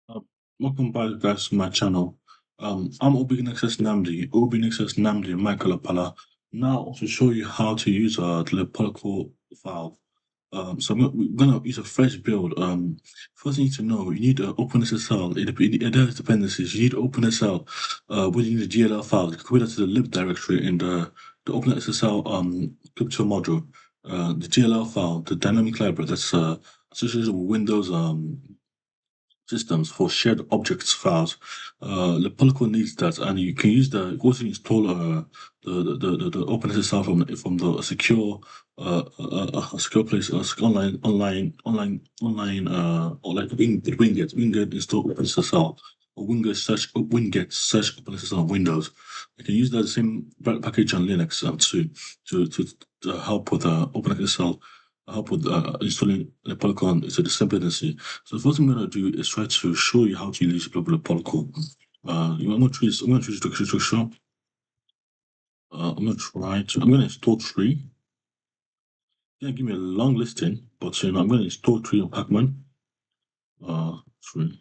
Uh, Welcome back, guys, to my channel. I'm OBNXS Namdi Michael Apala. Now, to show you how to use the LibPolyCall file. We're gonna use a fresh build. First you need to know, you need OpenSSL. There's dependencies. You need OpenSSL. When you need the GLL file, you copy that to the lib directory in the OpenSSL crypto module. The GLL file, the dynamic library that's associated with Windows systems for shared objects files. The Polycall needs that, and you can use the also install the OpenSSL from the secure secure place, online or like Winget install OpenSSL or Winget search OpenSSL on Windows. You can use that same package on Linux to help with OpenSSL. Help with installing the Polycon into the dependency. So the first thing I'm going to do is try to show you how to use global Polycall. I'm going to choose to show. I'm going to install tree. Yeah, give me a long listing, but I'm going to install tree on Pacman. Tree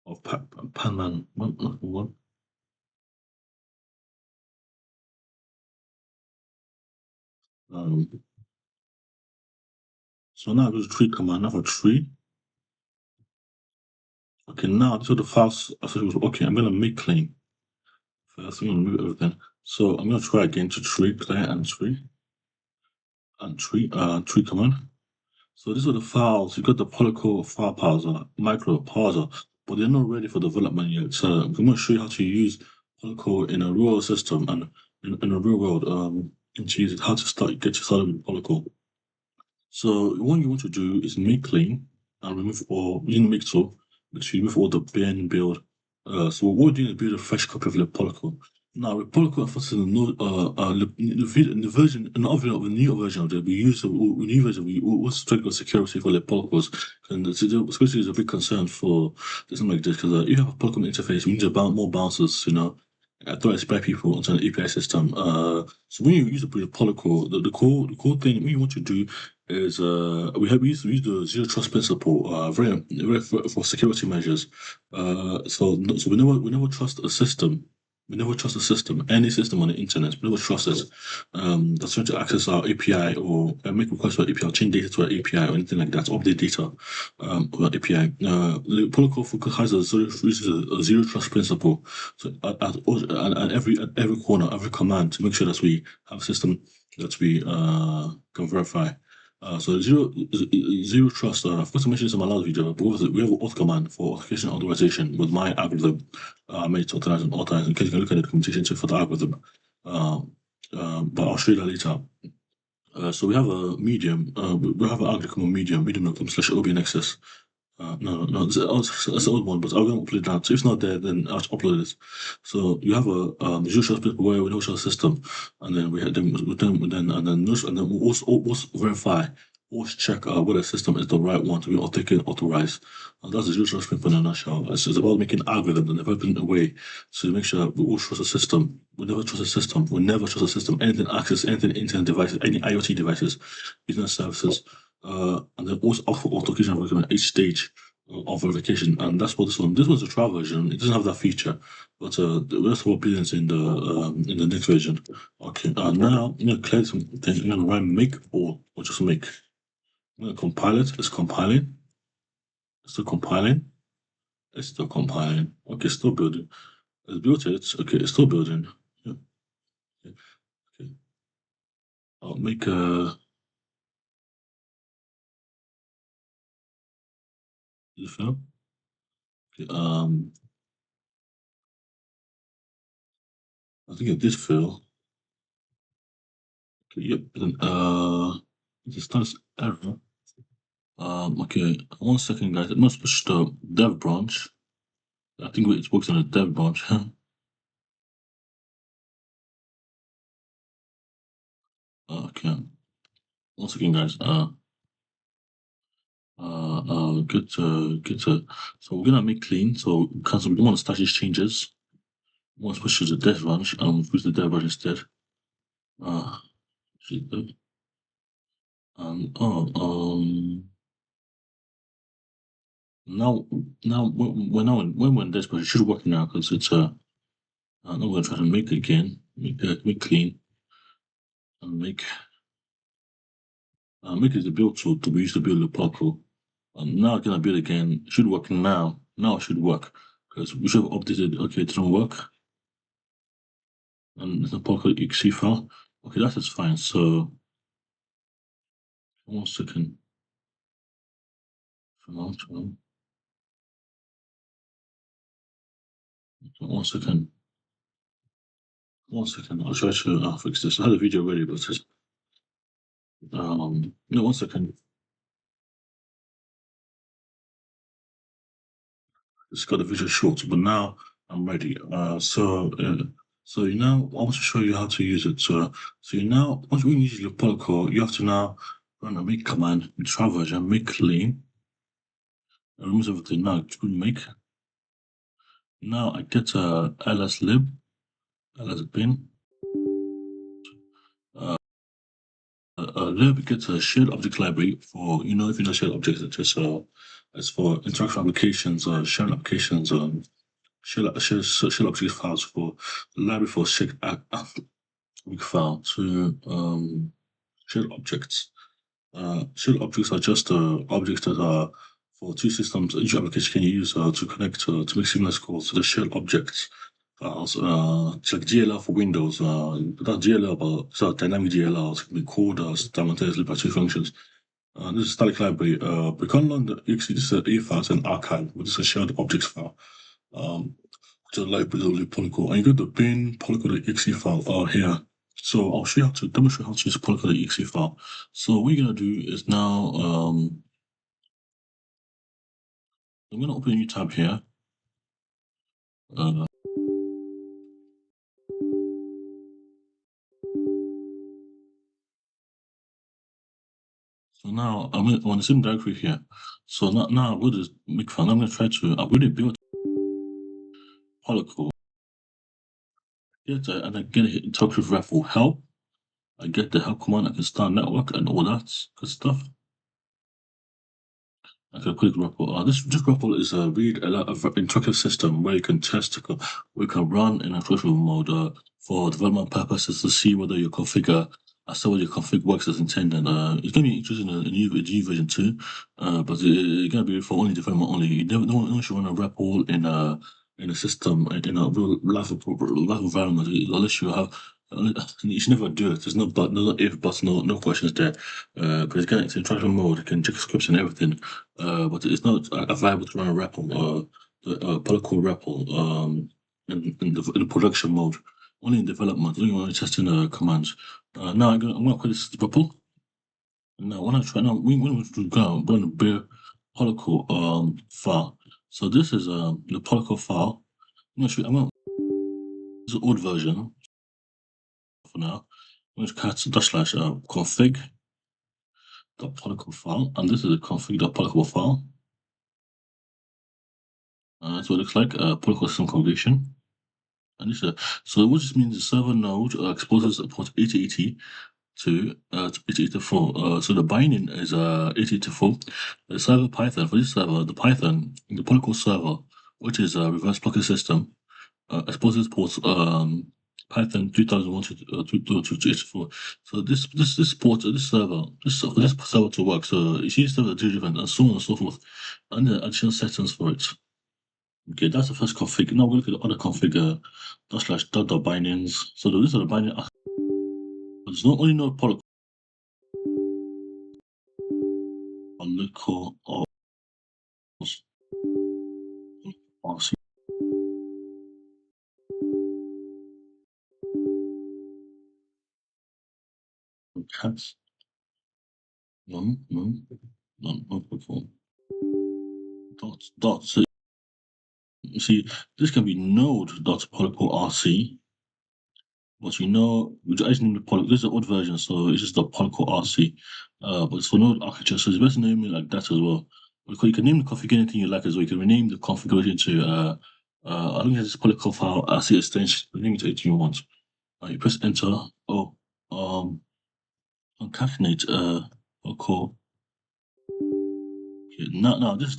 of Pacman one. So now I go to tree command. Now for tree. Okay, now these are the files. Okay, I'm going to make clean. First, I'm going to remove everything. So I'm going to try again to tree, clear, and tree. And tree command. So these are the files. You got the Polycall file parser, micro parser, but they're not ready for development yet. So I'm going to show you how to use Polycall in a real system and in a real world. And to use it, how to get you started with Polycall. So what you want to do is make clean and remove all using make tool, which you remove all the bin build. So what we're doing is build a fresh copy of the Polycall. Now with Polycall, for the the version, another of the new version of it, we use the new version. We also check the security for the Polycalls, and the security is a big concern for something like this because you have a Polycall interface, we need about more bouncers, don't expect people onto an API system. So when you use the Polycall, the core thing what you want to do is we use the zero trust principle very for security measures. So we never trust a system. We never trust a system, any system on the internet. We never trust it. That's trying to access our API or make requests for API, change data to our API or anything like that, update data on our API. The protocol has a zero trust principle. So at every corner, every command to make sure that we have a system that we can verify. So zero trust. I've got to mention this in my last video, but we have an auth command for authentication authorization with my algorithm. Made it authorize. In case you can look at the documentation for the algorithm. But I'll show you that later. So we have a medium. We have an algorithm medium.com/obnxs. No, that's the old one, but I'm going to upload that. So if it's not there, then I'll upload it. So you have a visual trust where we know our system, and then we had them, and then we'll also verify, also check whether the system is the right one to be authorized. And that's the zero trust principle in a nutshell. It's about making algorithms and developing a way to make sure that we all trust the system. We never trust a system. We never trust a system. Anything access, anything internet devices, any IoT devices, business services. And then also offer authentication at each stage of verification, and that's what this one. This one's a trial version. It doesn't have that feature, but the rest of opinions in the next version. Okay, now I'm gonna clear some things. I'm gonna write make or just make. I'm gonna compile it. It's compiling. It's still compiling. It's still compiling. Okay, still building. It's built it. Okay, it's still building. Yeah. Okay. Okay. I'll make a. Okay. I think it did fail. Okay, yep. Then it starts error. Okay, 1 second, guys. It must push the dev branch. I think it works on the dev branch. Okay, 1 second, guys. Good to. So we're gonna make clean. So because we want to start these changes, we want to push to the dev branch and push the dev branch instead. Uh, and Now when we're in this, but it should work now because it's now we're gonna try to make it again, make clean, and make it the build tool to be used to build the LibPolyCall. Now it's gonna build again. It should work now. Now it should work because we should have updated. Okay, it didn't work, and it's a pocket exe file. Okay, that is fine. So 1 second. 1 second. 1 second. I'll try to fix this. I had a video ready, but it's, no, 1 second. It's got the video short, but now I'm ready. So now I want to show you how to use it. So you now, once we use your protocol, you have to now run a make command, try version, make clean, and remove everything. Now do make. Now I get lslib, lsbin. Lib gets a shared object library for, if you know shared objects, it's just it's for interaction applications, shared applications, shared object files for the library for shared file to shared objects. Shared objects are just objects that are for two systems. Each application can use to connect to make seamless calls to the shared objects files. It's like GLL for Windows. Not GLL, but it's a dynamic GLL. It can be called simultaneously by two functions. This is static library. We can learn the exe A files and archive, which is a shared objects file. Which is a library of LibPolyCall. And you get the bin polycall.exe file here. So I'll show you how to demonstrate how to use polycall.exe file. So what you're gonna do is now I'm gonna open a new tab here. So now I'm on the same directory here. So now I'm going to make file. I'm going to try to. I've already built polycall. And I get in touch with ref for help. I get the help command. I can start network and all that good stuff. I can click REPL. This REPL is a interactive system where you can test, we can run in a virtual mode for development purposes to see whether your config, whether your config works as intended. It's going to be interesting in a new version too, but it's going to be for only development only. You never, no one should run a REPL in a system in a real life environment unless you have. You should never do it. There's no but, no if, but, no questions there. Because it's interaction mode, you can check scripts and everything. But it's not viable to run a REPL, polycall REPL, in the production mode. Only in development, only when you're testing commands. Now I'm gonna call this REPL. Now when I try now, when we go run a bare polycall file. So this is the polycall file. I'm gonna this is the old version for now. I'm going to cat / config .polycall file, and this is the config.polycall file. That's what it looks like. Polycall system configuration. And this so what this means the server node exposes port 8080 to 8084. So the binding is 8084. The server Python for this server, the Polycall server, which is a reverse blocker system, exposes ports Python 3001 to 84. So this port this server to work. So you see this server different and so on and so forth, and the additional settings for it. Okay, that's the first config. Now we'll look at the other config / bindings. So these are the binding. There's not only no polycall or RC. Cats. None before. Dot. So you see, this can be node.polycall RC. But which I just named the polycall. This is the old version, so it's just the polycall RC. But it's for node architecture, so it's best to name it like that as well. Because you can name the config anything you like as well. You can rename the configuration to I think it's this polycall file RC extension. Rename it to anything you want. You press enter. Concatenate polycall. Okay, now this is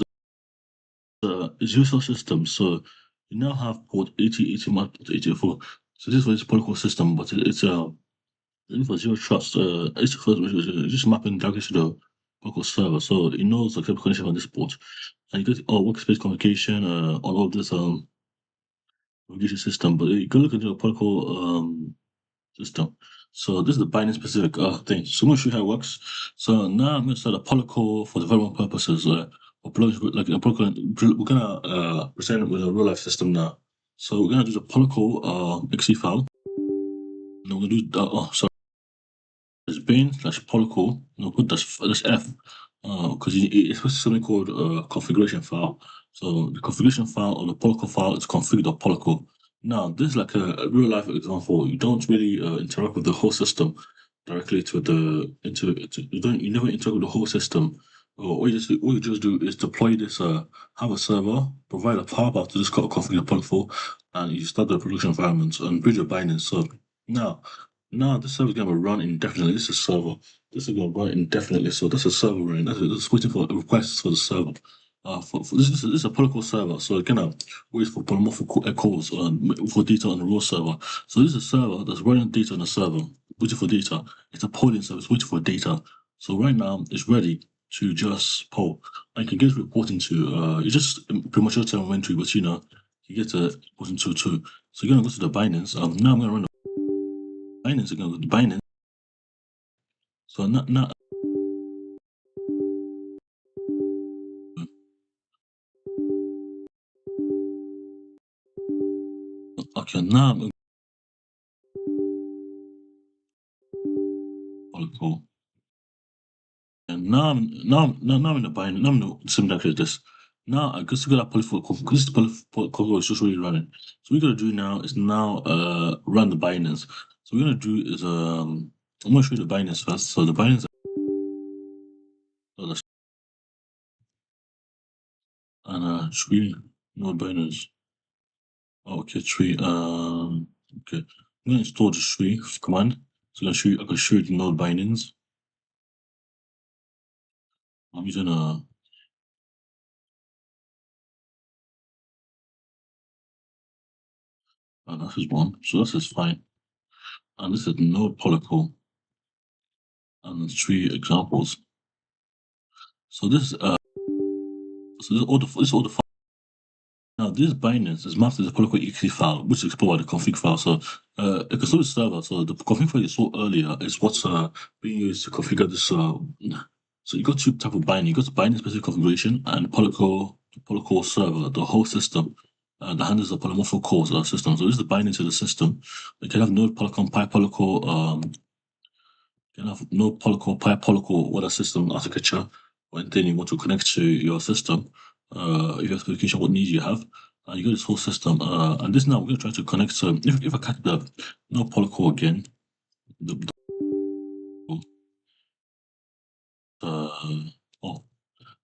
It's USL system. So you now have port 8081, 84. So this is polycall system, but it's for zero trust. It's just mapping directly to the local server, so it knows the connection on this port, and you get workspace communication, all of this communication system. But you can look into the protocol system. So this is the binary specific thing. So I'm going to show you how it works. So now I'm going to start a protocol for development purposes. For plugs, like a protocol, we're gonna present it with a real life system now. So we're gonna do the protocol exe file. And we're gonna do sorry. There's bin / protocol, put this F, because it's supposed to something called configuration file. So the configuration file or the protocol file is config.polycall. Now this is like a real life example. You don't really interact with the whole system directly you never interact with the whole system. All you just do is deploy this have a server, provide a power to this config.polycall, and you start the production environment and build your bindings. So now this server is going to run indefinitely. This is a server. This is going to run indefinitely. So that's a server running. That's waiting for requests for the server. This is a protocol server. So it's gonna wait for polymorphic calls for data on the raw server. So this is a server that's running data on the server, waiting for data. It's a polling service waiting for data. So right now it's ready to just poll. I can get reporting to you just pretty much your term entry, but you get a reporting to too. So you're gonna go to the Binance. Now I'm gonna run Binance again with Binance. So now okay, now I'm gonna call. And now I'm in the Binance. Now I'm in the same like this. Now I guess we got that polycall because this polycall is just really running. So what we're gonna do now is run the Binance. So what we're gonna do is I'm gonna show you the Binance first. So the Binance and tree node Binance. Okay, tree. Okay. I'm gonna install the tree command. So I can show you the node Binance. I'm using this is one. So this is fine. And this is node polycall. And there's 3 examples. So this is all the now this Binance is mapped as a polycall exe file, which is explored by the config file. So it can still be server. So the config file you saw earlier is what's being used to configure this. So you got 2 type of binding. You got the binding specific configuration and polycall server, the whole system. That handles the polymorphic calls of the system. So this is the binding to the system. You can have node polycall, polycall, you can have node polycall, polycall, what a system architecture. When then you want to connect to your system, you have specification what needs you have. You got this whole system. And this now we're going to try to connect. So if I cut the node polycall again,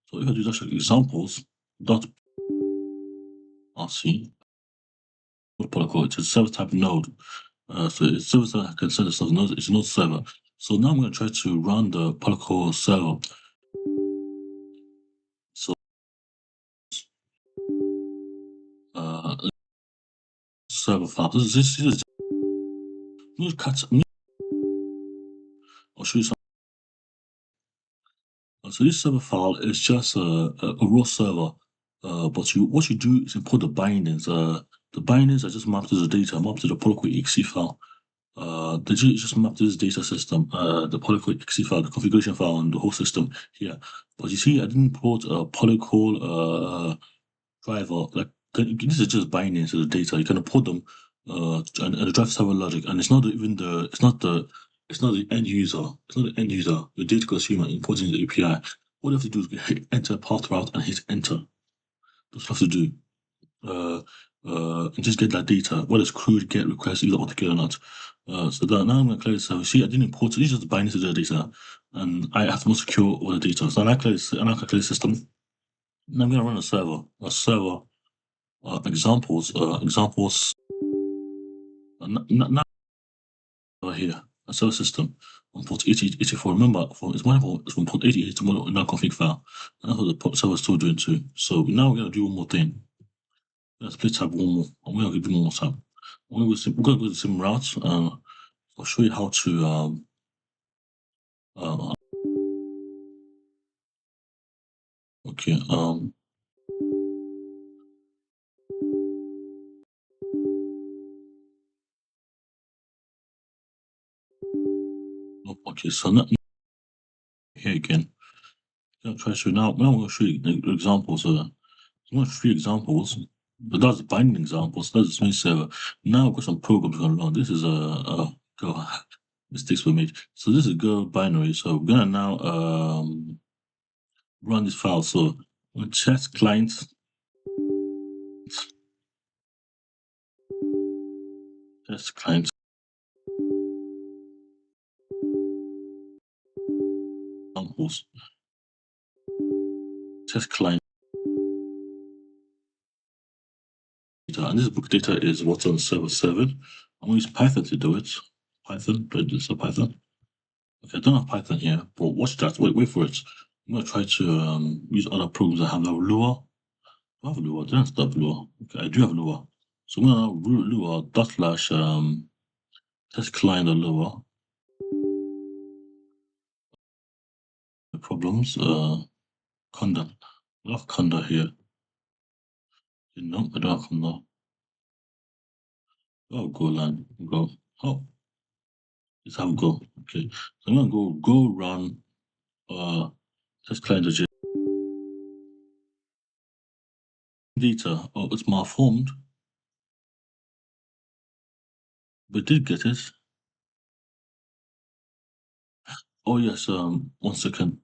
so if I do just examples dot rc polycall, it's a server type node. So it's server that can send itself node. It's a node server. So now I'm going to try to run the polycall server. So server file. This is I'll show you some. So this server file is just a raw server, but what you do is import the bindings. The bindings are just mapped to the data, mapped to the protocol exe file. They just mapped to this data system, the protocol exe file, the configuration file, and the whole system here. But you see, I didn't import a protocol driver. Like this is just bindings to the data. You can import them, and the driver server logic, and it's not the end user. It's not the end user. The data consumer importing the API. All you have to do is hit enter path route and hit enter. That's what you have to do. And just get that data. Whether it's CRUD, GET, request, either altogether or not. So that now I'm going to clear this service. See, I didn't import it. These are the bindings to the data, and I have to more secure all the data. So I clear the system. Now I'm going to run a server. Examples not over here, a server system. on port 8084. Remember, it's from port 8080 to in our config file. And that's what the port server is still doing too. So now we're gonna do one more thing. Let's play tab one more. I'm gonna give you one more tab. We're gonna go the same route. I'll show you how to okay, okay, so now here again. I'm gonna try to show now. Now I'm gonna show you the examples. I'm gonna show you examples. But that's the binding examples. That's the smooth server. Now I've got some programs going on. This is a go. Mistakes were made. So this is Go binary. So we're gonna now run this file. So we'll test client examples. Test client data. And this book data is what's on server 7. I'm gonna use Python to do it. Python, do this a Python. Okay, I don't have Python here, but watch that. Wait for it. I'm gonna try to use other programs that have Lua. Do I have Lua? Did I stop Lua? Okay, I do have Lua. So I'm gonna root Lua dot slash test client or Lua. Problems, conda. I have conda here. No, I don't have conda. Oh, Golang. Go. Oh, let's have a go. Okay. So I'm gonna go run test client data. Oh, it's malformed. But did get it. Oh yes, 1 second.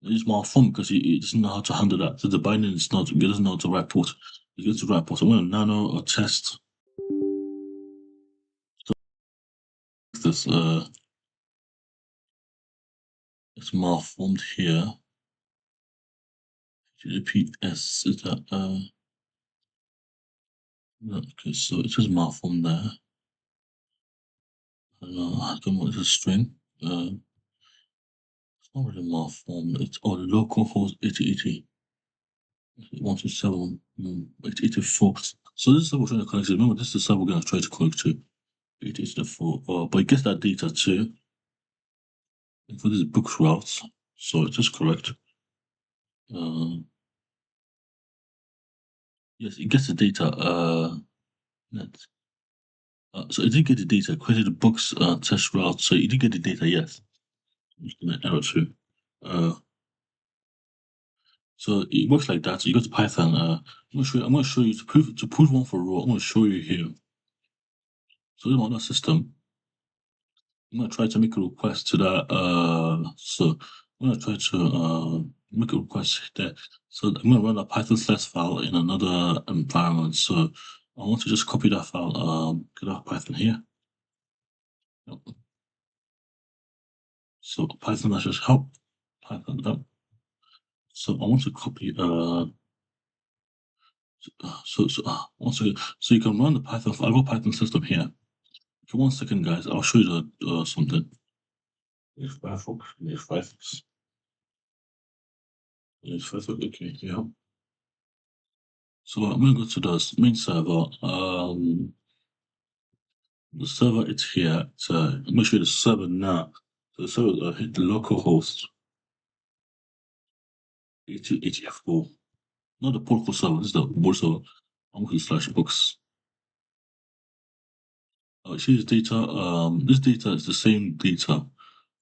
It's malformed because he doesn't know how to handle that. So the binding is not, it doesn't know how to write port. It gets to write port. So I'm gonna nano or test this it's malformed here. Repeat S is that okay, so it says malformed there. I don't know, it's a string. It's not really malformed, it's localhost 8080. 127, 884. So this is how we're trying to connect to. Remember, this is the server we're going to try to connect to. 884. But it gets that data too. For this book routes. So it is correct. Yes, it gets the data. So it did get the data, created the books test route. So it did get the data, yes. Error too. So it works like that. So you go to Python. I'm gonna show you to prove one for raw. I'm gonna show you here. So this is my system. I'm gonna try to make a request to that. So I'm gonna try to make a request there. So I'm gonna run a Python slash file in another environment. So I want to just copy that file. Get out Python here. So Python dash help. Python help. So I want to copy. Once again, so you can run the Python. I've got Python system here. For 1 second, guys, I'll show you something. If Firefox, okay, yeah. So I'm gonna go to the main server. The server it's here. So I'm gonna show you the server now. So the server hit the localhost 8084. Not the protocol server. This is the board server. I'm going to slash books. Here's data. This data is the same data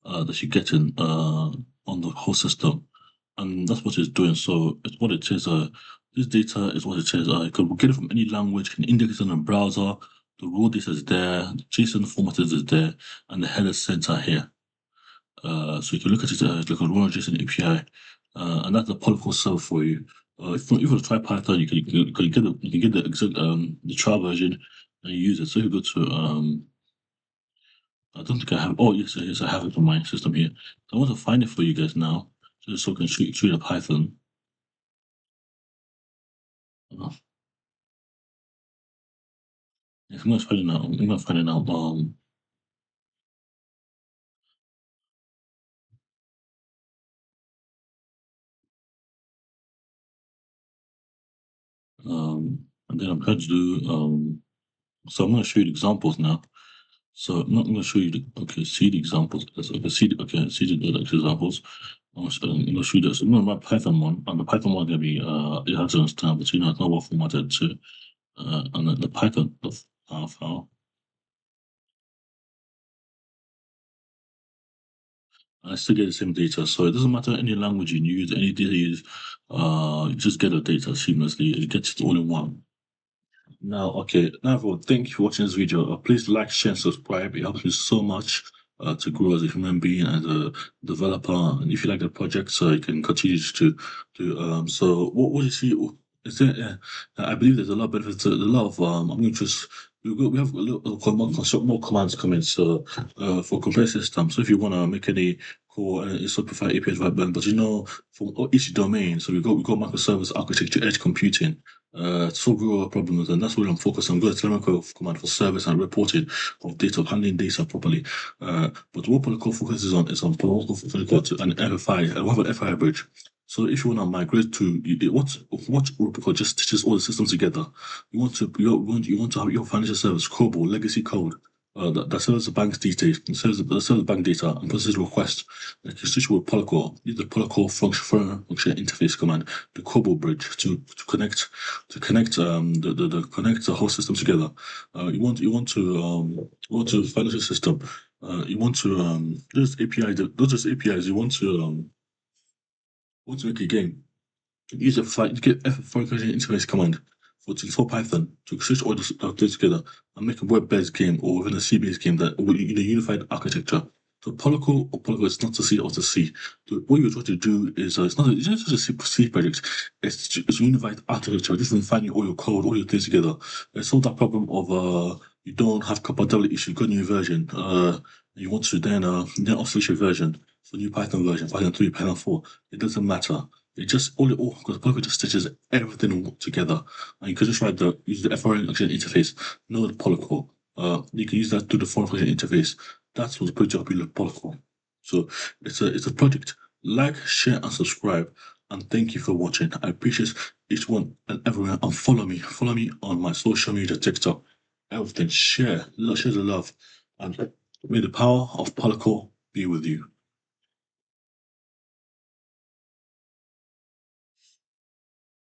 that you get in on the whole system, and that's what it's doing. So it's what it is. This data is what it is. You can get it from any language. You can index it in a browser. The raw data is there. The JSON format is there, and the header sets are here. So you can look at it like a raw JSON API, and that's a polycall server for you. If you want to try Python, you can get the trial version and use it. So you go to I don't think I have. Oh yes, yes, I have it on my system here. So I want to find it for you guys now, just so I can show you the Python. Yes, I'm gonna find it now. And then I'm trying to do so I'm going to show you the examples now. So I'm not going to show you see the examples. See the examples. I'm going to show you this. I'm going to write Python one, and the Python one is going to be it has to understand, but it's not well formatted to and then the Python file. And I still get the same data, so it doesn't matter any language you use, any data you use. You just get the data seamlessly. It gets it all in one. Now, everyone, thank you for watching this video. Please like, share, and subscribe. It helps me so much to grow as a human being, as a developer. And if you like the project, so you can continue to do. So, what you see is there? I believe there's a lot of benefits. A lot of I'm going to just we have a little more commands coming. So, for comparison system. So, if you want to make any call and simplify API development, but for each domain, so we got microservice architecture, edge computing. To solve real problems, and that's what I'm focused on. I'm going to Telemetry command for service and reporting of data, handling data properly. But what Polymorphic focuses on is on Polymorphic to an FI, we have an FI bridge. So if you want to migrate to what Polymorphic just stitches all the systems together. You want to have your financial service COBOL legacy code that serves the bank's details, serves the bank data, and processes requests. Like you switch with PolyCall, use the PolyCall function interface command, the COBOL bridge to connect the whole system together. You want to financial system. You want to those APIs. You want to make a game. Use get function interface command for Python to switch all this together and make a web-based game or even a C-based game that will in a unified architecture. So Polycall is not to C or to C. What you're trying to do is it's not just a C project. It's a unified architecture. Just finding all your code, all your things together. It solves that problem of you don't have compatibility issue. Got a new version. You want to then switch your version. So new Python version, Python 3, Python 4. It doesn't matter. It just because Polycall just stitches everything together, and you can just use the FRN interface, Node Polycall. You can use that through the foreign function interface. That's what's pretty up with Polycall. So it's a project. Like, share, and subscribe. And thank you for watching. I appreciate each one and everyone. And follow me on my social media, TikTok, everything. Share the love, and may the power of Polycall be with you.